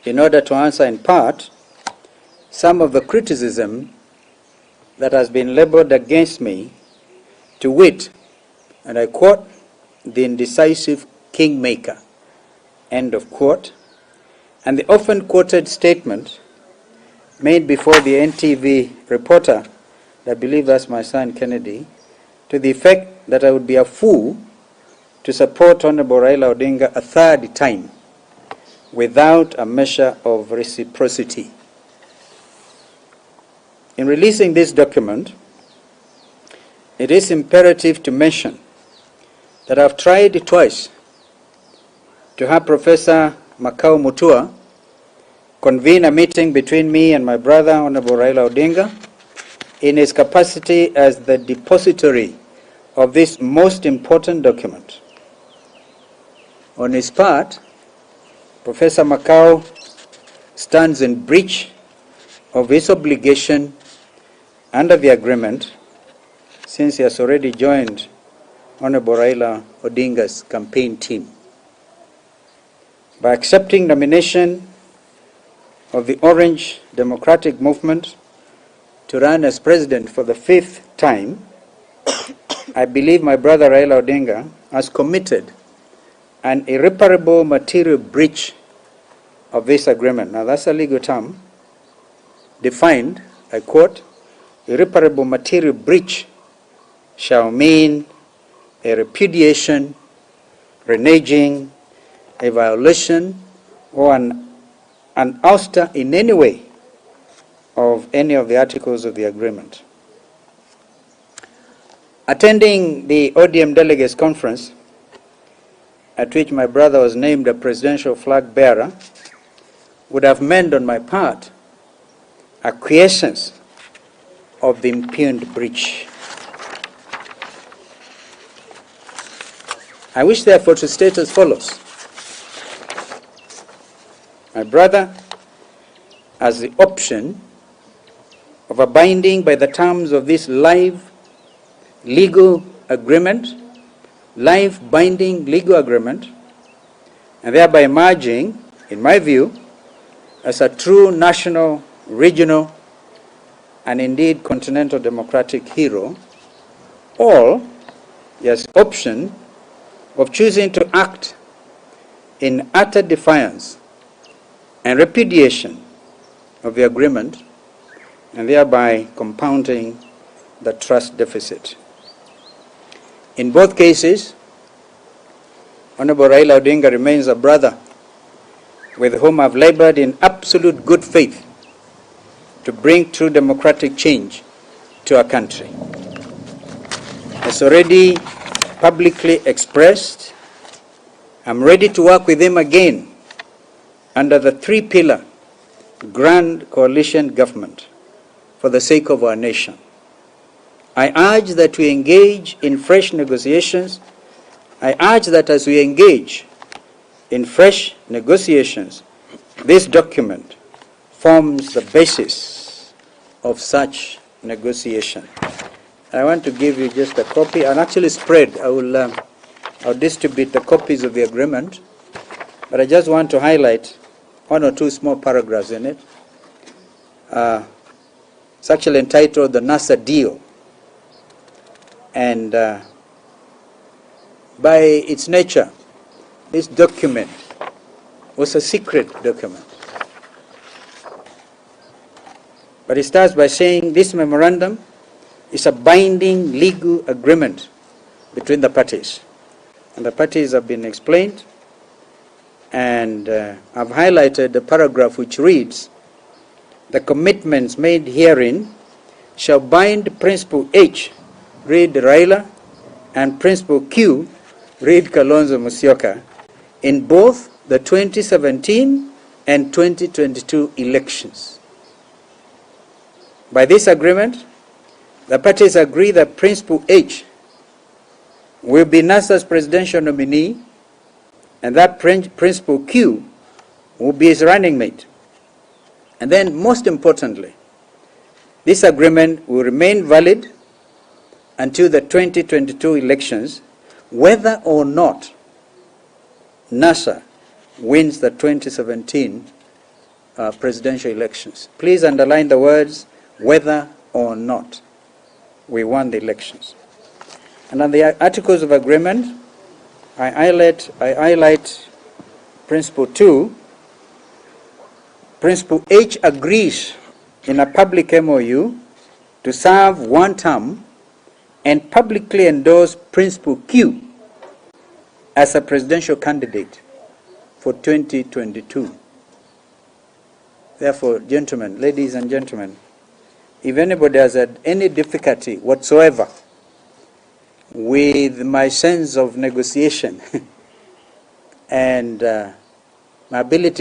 in order to answer in part some of the criticism that has been labeled against me, to wit, and I quote, the indecisive kingmaker, end of quote, and the often quoted statement made before the NTV reporter, I believe that's my son Kennedy, to the effect that I would be a fool to support Honorable Raila Odinga a third time without a measure of reciprocity. In releasing this document, it is imperative to mention that I've tried twice to have Professor Makau Mutua convene a meeting between me and my brother, Honorable Raila Odinga, in his capacity as the depository of this most important document. On his part, Professor Makau stands in breach of his obligation under the agreement, since he has already joined Honorable Raila Odinga's campaign team. By accepting nomination of the Orange Democratic Movement to run as president for the 5th time, I believe my brother Raila Odinga has committed an irreparable material breach of this agreement. Now that's a legal term, defined, I quote, irreparable material breach shall mean a repudiation, reneging, a violation, or an ouster in any way of any of the articles of the agreement. Attending the ODM Delegates Conference, at which my brother was named a presidential flag bearer, would have meant on my part acquiescence of the impugned breach. I wish therefore to state as follows. My brother has the option of abiding by the terms of this live legal agreement, live binding legal agreement, and thereby emerging, in my view, as a true national, regional, and indeed continental democratic hero, or he has the option of choosing to act in utter defiance and repudiation of the agreement, and thereby compounding the trust deficit. In both cases, Honorable Raila Odinga remains a brother with whom I've labored in absolute good faith to bring true democratic change to our country. As already publicly expressed, I'm ready to work with him again under the three-pillar grand coalition government for the sake of our nation. I urge that we engage in fresh negotiations. I urge that as we engage in fresh negotiations, this document forms the basis of such negotiation. I want to give you just a copy, and actually spread. I'll distribute the copies of the agreement, but I just want to highlight one or two small paragraphs in it. It's actually entitled the NASA Deal. And by its nature, this document was a secret document. But it starts by saying this memorandum is a binding legal agreement between the parties. And the parties have been explained, and I've highlighted the paragraph which reads, the commitments made herein shall bind Principle H, read Raila, and Principle Q, read Kalonzo Musyoka, in both the 2017 and 2022 elections. By this agreement, the parties agree that Principle H will be NASA's presidential nominee, and that Principle Q will be his running mate. And then, most importantly, this agreement will remain valid until the 2022 elections, whether or not NASA wins the 2017 presidential elections. Please underline the words whether or not we won the elections. And on the Articles of Agreement, I highlight Principle 2. Principle H agrees in a public MOU to serve one term and publicly endorse Principle Q as a presidential candidate for 2022. Therefore, gentlemen, ladies and gentlemen, if anybody has had any difficulty whatsoever with my sense of negotiation and my ability